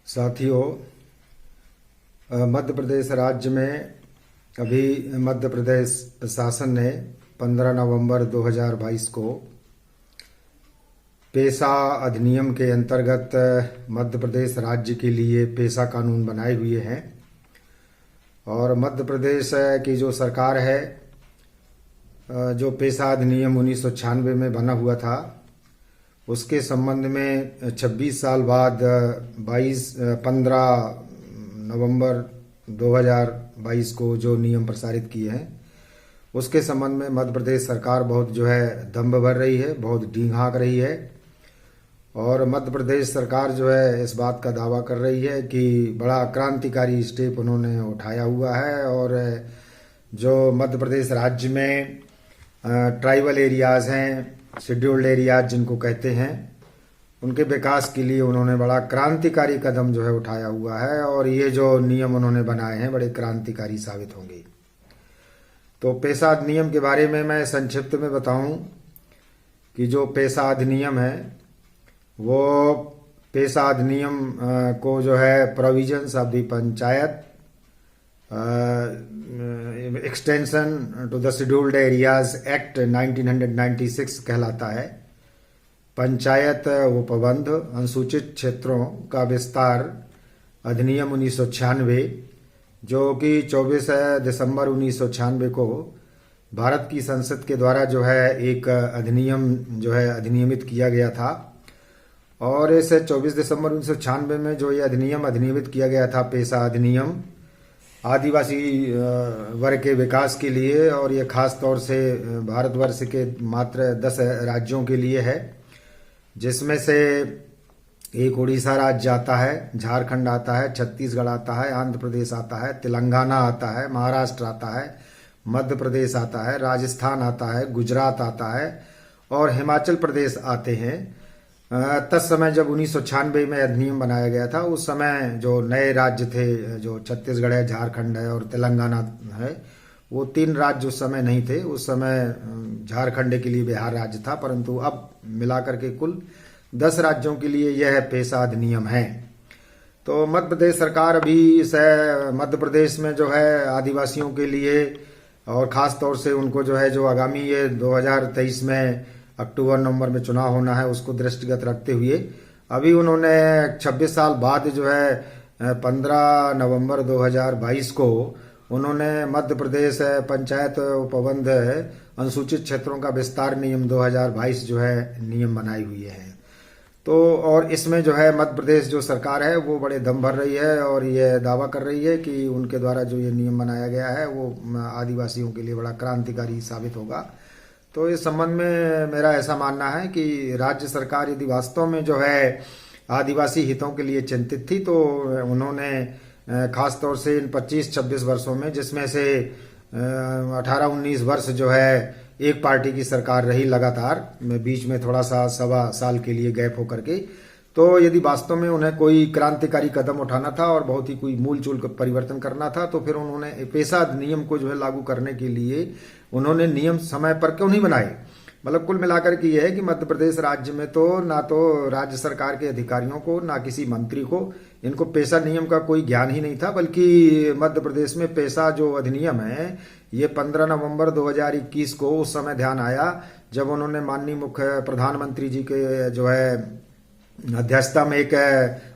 साथियों, मध्य प्रदेश राज्य में अभी मध्य प्रदेश शासन ने 15 नवंबर 2022 को पेशा अधिनियम के अंतर्गत मध्य प्रदेश राज्य के लिए पेशा कानून बनाए हुए हैं। और मध्य प्रदेश की जो सरकार है, जो पेशा अधिनियम 1996 में बना हुआ था, उसके संबंध में 26 साल बाद 15 नवंबर 2022 को जो नियम प्रसारित किए हैं, उसके संबंध में मध्य प्रदेश सरकार बहुत दम्भ भर रही है, बहुत डींग हाँक रही है। और मध्य प्रदेश सरकार इस बात का दावा कर रही है कि बड़ा क्रांतिकारी स्टेप उन्होंने उठाया हुआ है। और जो मध्य प्रदेश राज्य में ट्राइबल एरियाज़ हैं, शेड्यूल्ड एरियाज जिनको कहते हैं, उनके विकास के लिए उन्होंने बड़ा क्रांतिकारी कदम उठाया हुआ है। और ये जो नियम उन्होंने बनाए हैं बड़े क्रांतिकारी साबित होंगे। तो पेशा अधिनियम के बारे में मैं संक्षिप्त में बताऊं कि जो पेशा अधिनियम है वो पेशा अधिनियम को provisions of the panchayat extension to the scheduled areas act 1996 कहलाता है। पंचायत उपबंध अनुसूचित क्षेत्रों का विस्तार अधिनियम 1996, जो कि 24 दिसंबर 1996 को भारत की संसद के द्वारा एक अधिनियम अधिनियमित किया गया था। और इस 24 दिसंबर 1996 में जो ये अधिनियम अधिनियमित किया गया था, पेशा अधिनियम, आदिवासी वर्ग के विकास के लिए, और ये खास तौर से भारतवर्ष के मात्र 10 राज्यों के लिए है, जिसमें से एक उड़ीसा राज्य आता है, झारखंड आता है, छत्तीसगढ़ आता है, आंध्र प्रदेश आता है, तेलंगाना आता है, महाराष्ट्र आता है, मध्य प्रदेश आता है, राजस्थान आता है, गुजरात आता है और हिमाचल प्रदेश आते हैं। तत्समय जब 1996 में अधिनियम बनाया गया था, उस समय जो नए राज्य थे, जो छत्तीसगढ़ है, झारखंड है और तेलंगाना है, वो 3 राज्य उस समय नहीं थे। उस समय झारखंड के लिए बिहार राज्य था, परंतु अब मिलाकर के कुल 10 राज्यों के लिए यह पेशा अधिनियम है। तो मध्य प्रदेश सरकार अभी इस मध्य प्रदेश में आदिवासियों के लिए, और ख़ास तौर से उनको जो आगामी ये 2023 में अक्टूबर नवंबर में चुनाव होना है, उसको दृष्टिगत रखते हुए अभी उन्होंने 26 साल बाद 15 नवंबर 2022 को उन्होंने मध्य प्रदेश पंचायत उपबंध अनुसूचित क्षेत्रों का विस्तार नियम 2022 नियम बनाई हुई है। तो और इसमें मध्य प्रदेश जो सरकार है वो बड़े दम भर रही है और ये दावा कर रही है कि उनके द्वारा जो ये नियम बनाया गया है वो आदिवासियों के लिए बड़ा क्रांतिकारी साबित होगा। तो इस संबंध में मेरा ऐसा मानना है कि राज्य सरकार यदि वास्तव में आदिवासी हितों के लिए चिंतित थी, तो उन्होंने खास तौर से इन 25-26 वर्षों में, जिसमें से 18-19 वर्ष एक पार्टी की सरकार रही लगातार, बीच में थोड़ा सा 1.25 साल के लिए गैप होकर के, तो यदि वास्तव में उन्हें कोई क्रांतिकारी कदम उठाना था और बहुत ही कोई मूल चूल परिवर्तन करना था, तो फिर उन्होंने पेशा अधिनियम को लागू करने के लिए उन्होंने नियम समय पर क्यों नहीं बनाए। मतलब कुल मिलाकर के यह है कि मध्य प्रदेश राज्य में तो ना तो राज्य सरकार के अधिकारियों को, ना किसी मंत्री को, इनको पेशा नियम का कोई ज्ञान ही नहीं था। बल्कि मध्य प्रदेश में पेशा जो अधिनियम है ये 15 नवंबर 2021 को उस समय ध्यान आया जब उन्होंने माननीय मुख्य प्रधानमंत्री जी के अध्यक्षता में एक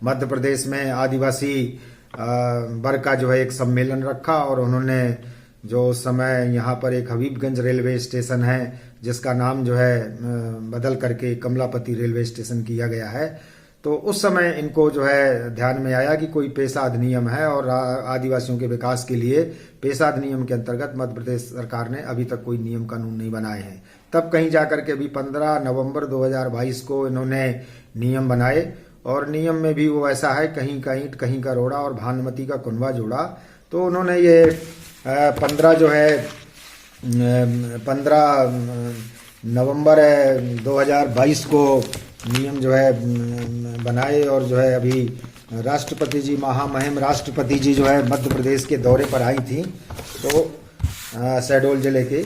मध्य प्रदेश में आदिवासी वर्ग का एक सम्मेलन रखा। और उन्होंने जो उस समय यहाँ पर एक हबीबगंज रेलवे स्टेशन है, जिसका नाम बदल करके कमलापति रेलवे स्टेशन किया गया है, तो उस समय इनको ध्यान में आया कि कोई पेशा अधिनियम है और आदिवासियों के विकास के लिए पेशा अधिनियम के अंतर्गत मध्य प्रदेश सरकार ने अभी तक कोई नियम कानून नहीं बनाए हैं। तब कहीं जाकर के अभी 15 नवंबर 2022 को इन्होंने नियम बनाए। और नियम में भी वो ऐसा है, कहीं का ईंट कहीं का रोड़ा और भानुमति का कुनबा जोड़ा। तो उन्होंने ये 15 नवंबर 2022 को नियम बनाए। और अभी राष्ट्रपति जी, महामहिम राष्ट्रपति जी मध्य प्रदेश के दौरे पर आई थी, तो शहडोल जिले के,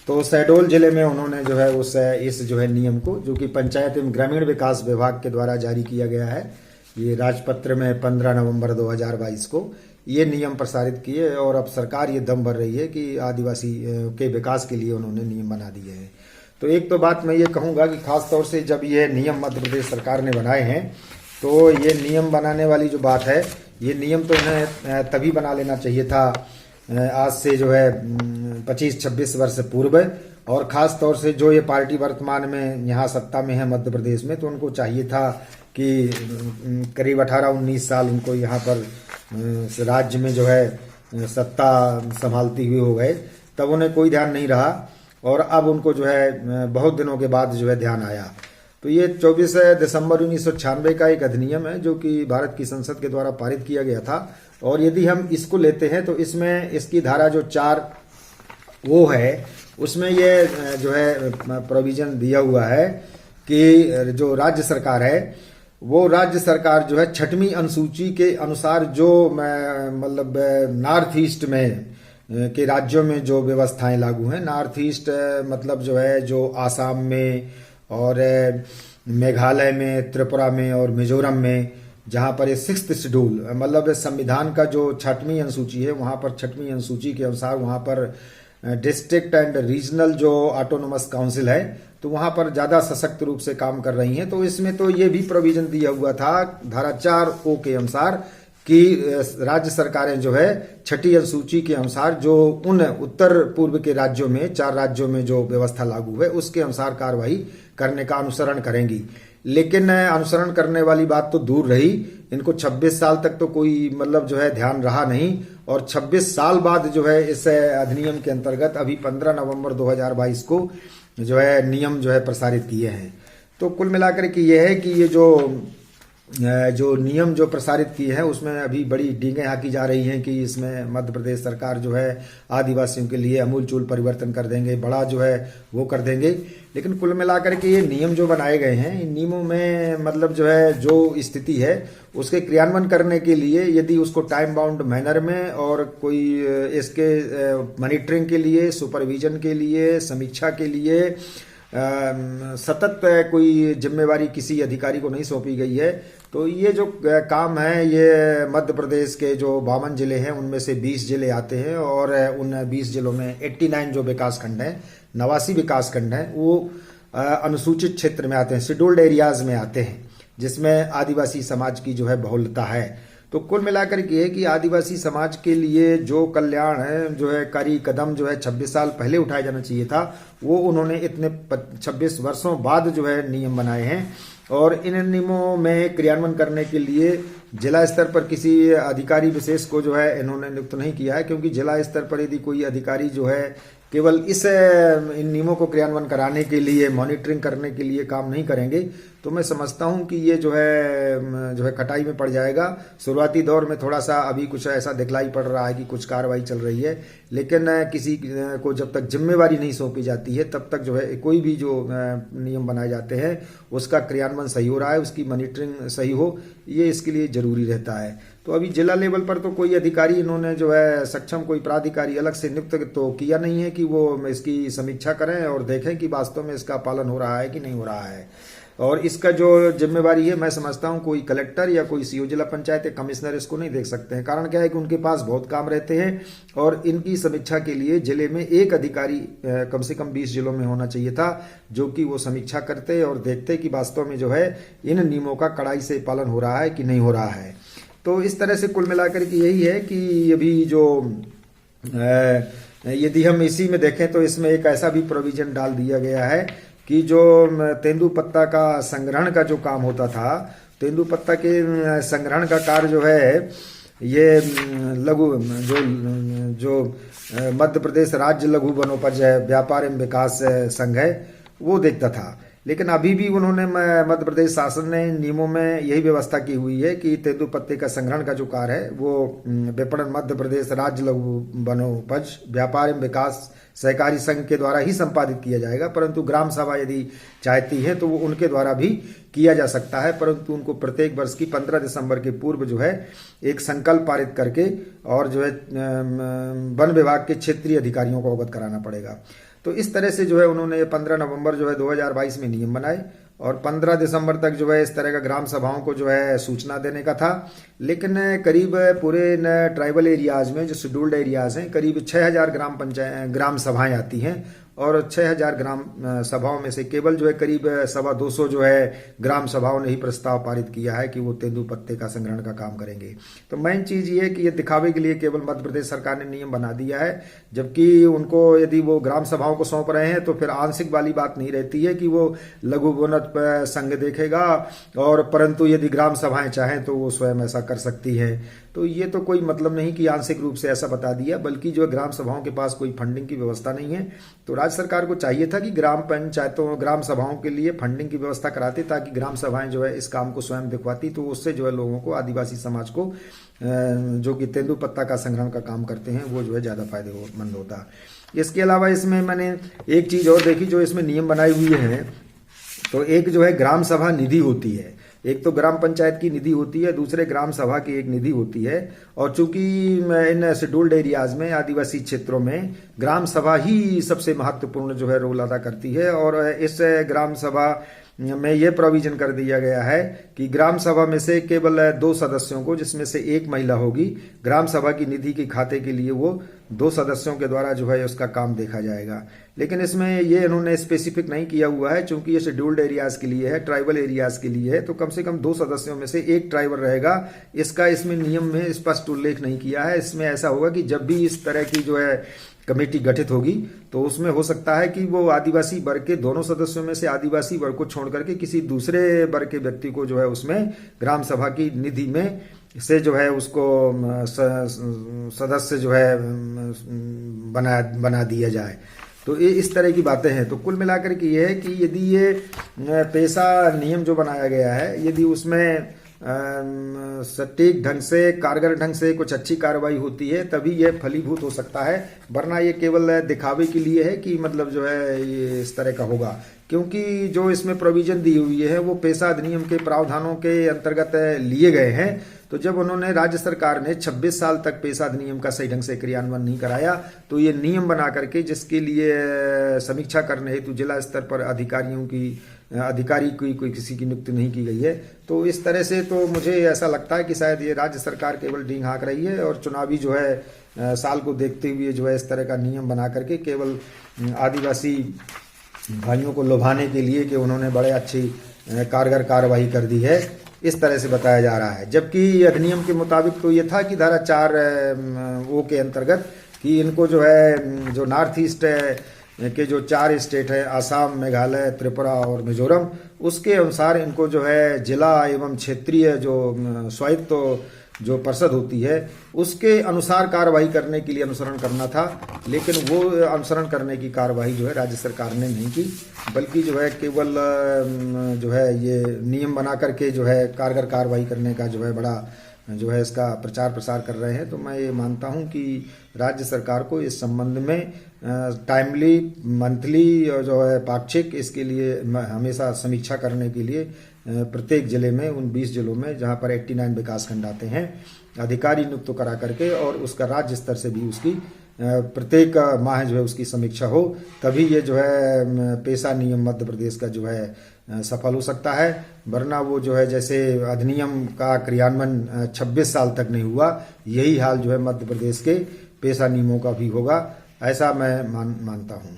तो शहडोल जिले में उन्होंने इस नियम को, जो कि पंचायत एवं ग्रामीण विकास विभाग के द्वारा जारी किया गया है, ये राजपत्र में 15 नवंबर 2022 को ये नियम प्रसारित किए और अब सरकार ये दम भर रही है कि आदिवासी के विकास के लिए उन्होंने नियम बना दिए हैं। तो एक तो बात मैं ये कहूँगा कि खास तौर से जब ये नियम मध्य प्रदेश सरकार ने बनाए हैं तो ये नियम बनाने वाली जो बात है, ये नियम तो इन्हें तभी बना लेना चाहिए था आज से जो है 25-26 वर्ष पूर्व। और ख़ास तौर से जो ये पार्टी वर्तमान में यहाँ सत्ता में है मध्य प्रदेश में, तो उनको चाहिए था कि करीब 18-19 साल उनको यहाँ पर राज्य में जो है सत्ता संभालती हुई हो गए, तब उन्हें कोई ध्यान नहीं रहा और अब उनको जो है बहुत दिनों के बाद जो है ध्यान आया। तो ये 24 दिसंबर 1996 का एक अधिनियम है जो कि भारत की संसद के द्वारा पारित किया गया था। और यदि हम इसको लेते हैं तो इसमें इसकी धारा जो 4 वो है, उसमें ये जो है प्रोविजन दिया हुआ है कि जो राज्य सरकार है वो राज्य सरकार जो है 6वीं अनुसूची के अनुसार जो मतलब नॉर्थ ईस्ट में के राज्यों में जो व्यवस्थाएं लागू हैं, नॉर्थ ईस्ट मतलब जो है जो आसाम में और मेघालय में, त्रिपुरा में और मिजोरम में, जहां पर ये 6th शेड्यूल मतलब संविधान का जो 6वीं अनुसूची है, वहां पर 6वीं अनुसूची के अनुसार वहां पर डिस्ट्रिक्ट एंड रीजनल जो ऑटोनोमस काउंसिल है तो वहां पर ज्यादा सशक्त रूप से काम कर रही हैं। तो इसमें तो ये भी प्रोविजन दिया हुआ था धारा 4O के अनुसार कि राज्य सरकारें जो है 6ठी अनुसूची के अनुसार जो उन उत्तर पूर्व के राज्यों में 4 राज्यों में जो व्यवस्था लागू है उसके अनुसार कार्रवाई करने का अनुसरण करेंगी। लेकिन अनुसरण करने वाली बात तो दूर रही, इनको 26 साल तक तो कोई मतलब जो है ध्यान रहा नहीं और 26 साल बाद जो है इस अधिनियम के अंतर्गत अभी 15 नवंबर 2022 को जो है नियम जो है प्रसारित किए हैं। तो कुल मिलाकर के ये है कि ये जो नियम जो प्रसारित किए हैं उसमें अभी बड़ी डींगें हाकी जा रही हैं कि इसमें मध्य प्रदेश सरकार जो है आदिवासियों के लिए अमूलचूल परिवर्तन कर देंगे, बड़ा जो है वो कर देंगे। लेकिन कुल मिलाकर के ये नियम जो बनाए गए हैं, इन नियमों में मतलब जो है जो स्थिति है उसके क्रियान्वयन करने के लिए यदि उसको टाइम बाउंड मैनर में और कोई इसके मॉनिटरिंग के लिए, सुपरविजन के लिए, समीक्षा के लिए सतत कोई जिम्मेवारी किसी अधिकारी को नहीं सौंपी गई है, तो ये जो काम है ये मध्य प्रदेश के जो 52 जिले हैं उनमें से 20 जिले आते हैं और उन 20 जिलों में 89 जो विकास खंड हैं, 89 विकास खंड हैं, वो अनुसूचित क्षेत्र में आते हैं, शेड्यूल्ड एरियाज में आते हैं, जिसमें आदिवासी समाज की जो है बहुलता है। तो कुल मिलाकर के है कि आदिवासी समाज के लिए जो कल्याण है जो है कारी कदम जो है 26 साल पहले उठाया जाना चाहिए था, वो उन्होंने इतने 26 वर्षों बाद जो है नियम बनाए हैं। और इन नियमों में क्रियान्वयन करने के लिए जिला स्तर पर किसी अधिकारी विशेष को जो है इन्होंने नियुक्त नहीं किया है, क्योंकि जिला स्तर पर यदि कोई अधिकारी जो है केवल इन नियमों को क्रियान्वयन कराने के लिए, मॉनिटरिंग करने के लिए काम नहीं करेंगे तो मैं समझता हूं कि ये जो है खटाई में पड़ जाएगा। शुरुआती दौर में थोड़ा सा अभी कुछ ऐसा दिखलाई पड़ रहा है कि कुछ कार्रवाई चल रही है, लेकिन किसी को जब तक जिम्मेवारी नहीं सौंपी जाती है तब तक जो है कोई भी जो नियम बनाए जाते हैं उसका क्रियान्वयन सही हो रहा है, उसकी मॉनिटरिंग सही हो, ये इसके लिए जरूरी रहता है। तो अभी जिला लेवल पर तो कोई अधिकारी इन्होंने जो है सक्षम कोई प्राधिकारी अलग से नियुक्त तो किया नहीं है कि वो इसकी समीक्षा करें और देखें कि वास्तव में इसका पालन हो रहा है कि नहीं हो रहा है। और इसका जो जिम्मेवारी है मैं समझता हूं कोई कलेक्टर या कोई सीओ जिला पंचायत या कमिश्नर इसको नहीं देख सकते हैं। कारण क्या है कि उनके पास बहुत काम रहते हैं और इनकी समीक्षा के लिए जिले में एक अधिकारी कम से कम 20 जिलों में होना चाहिए था, जो कि वो समीक्षा करते और देखते कि वास्तव में जो है इन नियमों का कड़ाई से पालन हो रहा है कि नहीं हो रहा है। तो इस तरह से कुल मिलाकर के यही है कि अभी जो यदि हम इसी में देखें तो इसमें एक ऐसा भी प्रोविजन डाल दिया गया है कि जो तेंदुपत्ता का संग्रहण का जो काम होता था, तेंदुपत्ता के संग्रहण का कार्य जो है ये लघु जो मध्य प्रदेश राज्य लघु वनोपज व्यापार एवं विकास संघ है वो देखता था। लेकिन अभी भी उन्होंने मध्य प्रदेश शासन ने नियमों में यही व्यवस्था की हुई है कि तेंदुपत्ते का संग्रहण का जो कार्य है वो विपणन मध्य प्रदेश राज्य लघु वनोपज व्यापार एवं विकास सहकारी संघ के द्वारा ही संपादित किया जाएगा, परंतु ग्राम सभा यदि चाहती है तो वो उनके द्वारा भी किया जा सकता है, परंतु उनको प्रत्येक वर्ष की 15 दिसंबर के पूर्व जो है एक संकल्प पारित करके और जो है वन विभाग के क्षेत्रीय अधिकारियों को अवगत कराना पड़ेगा। तो इस तरह से जो है उन्होंने 15 नवंबर जो है 2022 में नियम बनाए और 15 दिसंबर तक जो है इस तरह का ग्राम सभाओं को जो है सूचना देने का था। लेकिन करीब पूरे ट्राइबल एरियाज में जो शेड्यूल्ड एरियाज हैं करीब 6000 ग्राम सभाएं आती हैं और 6000 ग्राम सभाओं में से केवल जो है करीब 250 जो है ग्राम सभाओं ने ही प्रस्ताव पारित किया है कि वो तेंदुपत्ते का संग्रहण का काम करेंगे। तो मेन चीज ये है कि ये दिखावे के लिए केवल मध्य प्रदेश सरकार ने नियम बना दिया है, जबकि उनको यदि वो ग्राम सभाओं को सौंप रहे हैं तो फिर आंशिक वाली बात नहीं रहती है कि वो लघु वनोन्नत संघ देखेगा, और परंतु यदि ग्राम सभाएं चाहें तो वो स्वयं ऐसा कर सकती है। तो ये तो कोई मतलब नहीं कि आंशिक रूप से ऐसा बता दिया, बल्कि जो ग्राम सभाओं के पास कोई फंडिंग की व्यवस्था नहीं है। तो राज्य सरकार को चाहिए था कि ग्राम पंचायतों ग्राम सभाओं के लिए फंडिंग की व्यवस्था कराती, ताकि ग्राम सभाएं जो है इस काम को स्वयं दिखवाती, तो उससे जो है लोगों को, आदिवासी समाज को जो कि तेंदुपत्ता का संग्रहण का काम करते हैं वो जो है ज्यादा फायदेमंद होता। इसके अलावा इसमें मैंने एक चीज और देखी जो इसमें नियम बनाए हुए हैं। तो एक जो है ग्राम सभा निधि होती है, एक तो ग्राम पंचायत की निधि होती है, दूसरे ग्राम सभा की एक निधि होती है। और चूंकि इन शेड्यूल्ड एरियाज में, आदिवासी क्षेत्रों में ग्राम सभा ही सबसे महत्वपूर्ण जो है रोल अदा करती है, और इस ग्राम सभा में यह प्रोविजन कर दिया गया है कि ग्राम सभा में से केवल 2 सदस्यों को, जिसमें से एक महिला होगी, ग्राम सभा की निधि के खाते के लिए वो 2 सदस्यों के द्वारा जो है उसका काम देखा जाएगा। लेकिन इसमें ये इन्होंने स्पेसिफिक नहीं किया हुआ है, चूंकि ये शेड्यूल्ड एरियाज के लिए है, ट्राइबल एरियाज के लिए है, तो कम से कम 2 सदस्यों में से एक ट्राइबल रहेगा। इसका इसमें नियम में स्पष्ट उल्लेख नहीं किया है। इसमें ऐसा होगा कि जब भी इस तरह की जो है कमेटी गठित होगी तो उसमें हो सकता है कि वो आदिवासी वर्ग के दोनों सदस्यों में से आदिवासी वर्ग को छोड़ करके किसी दूसरे वर्ग के व्यक्ति को जो है उसमें ग्राम सभा की निधि में से जो है उसको सदस्य जो है बना दिया जाए। तो ये इस तरह की बातें हैं। तो कुल मिलाकर के ये है कि यदि ये पेशा नियम जो बनाया गया है, यदि उसमें सटीक ढंग से, कारगर ढंग से कुछ अच्छी कार्रवाई होती है, तभी यह फलीभूत हो सकता है। वरना ये केवल दिखावे के लिए है कि मतलब जो है ये इस तरह का होगा, क्योंकि जो इसमें प्रोविजन दी हुई है वो पेशा अधिनियम के प्रावधानों के अंतर्गत लिए गए हैं। तो जब उन्होंने, राज्य सरकार ने 26 साल तक पेशा अधिनियम का सही ढंग से क्रियान्वयन नहीं कराया, तो ये नियम बना करके जिसके लिए समीक्षा करने हेतु जिला स्तर पर अधिकारी कोई किसी की नियुक्ति नहीं की गई है। तो इस तरह से तो मुझे ऐसा लगता है कि शायद ये राज्य सरकार केवल डींग हाँक रही है, और चुनावी जो है साल को देखते हुए जो है इस तरह का नियम बना करके केवल आदिवासी भाइयों को लुभाने के लिए कि उन्होंने बड़े अच्छी कारगर कार्रवाई कर दी है, इस तरह से बताया जा रहा है। जबकि अधिनियम के मुताबिक तो ये था कि धारा 4 ओ के अंतर्गत कि इनको जो है, जो नॉर्थ ईस्ट के जो 4 स्टेट है, आसाम, मेघालय, त्रिपुरा और मिजोरम, उसके अनुसार इनको जो है जिला एवं क्षेत्रीय जो स्वायत्त जो परिषद होती है उसके अनुसार कार्रवाई करने के लिए अनुसरण करना था। लेकिन वो अनुसरण करने की कार्रवाई जो है राज्य सरकार ने नहीं की, बल्कि जो है केवल जो है ये नियम बना करके जो है कारगर कार्रवाई करने का जो है बड़ा जो है इसका प्रचार प्रसार कर रहे हैं। तो मैं ये मानता हूं कि राज्य सरकार को इस संबंध में टाइमली, मंथली और जो है पाक्षिक, इसके लिए हमेशा समीक्षा करने के लिए प्रत्येक जिले में, उन 20 जिलों में जहां पर 89 विकास खंड आते हैं, अधिकारी नियुक्त करा करके और उसका राज्य स्तर से भी उसकी प्रत्येक माह जो है उसकी समीक्षा हो, तभी ये जो है पेशा नियम मध्य प्रदेश का जो है सफल हो सकता है। वरना वो जो है जैसे अधिनियम का क्रियान्वयन 26 साल तक नहीं हुआ, यही हाल जो है मध्य प्रदेश के पेशा नियमों का भी होगा, ऐसा मैं मानता हूँ।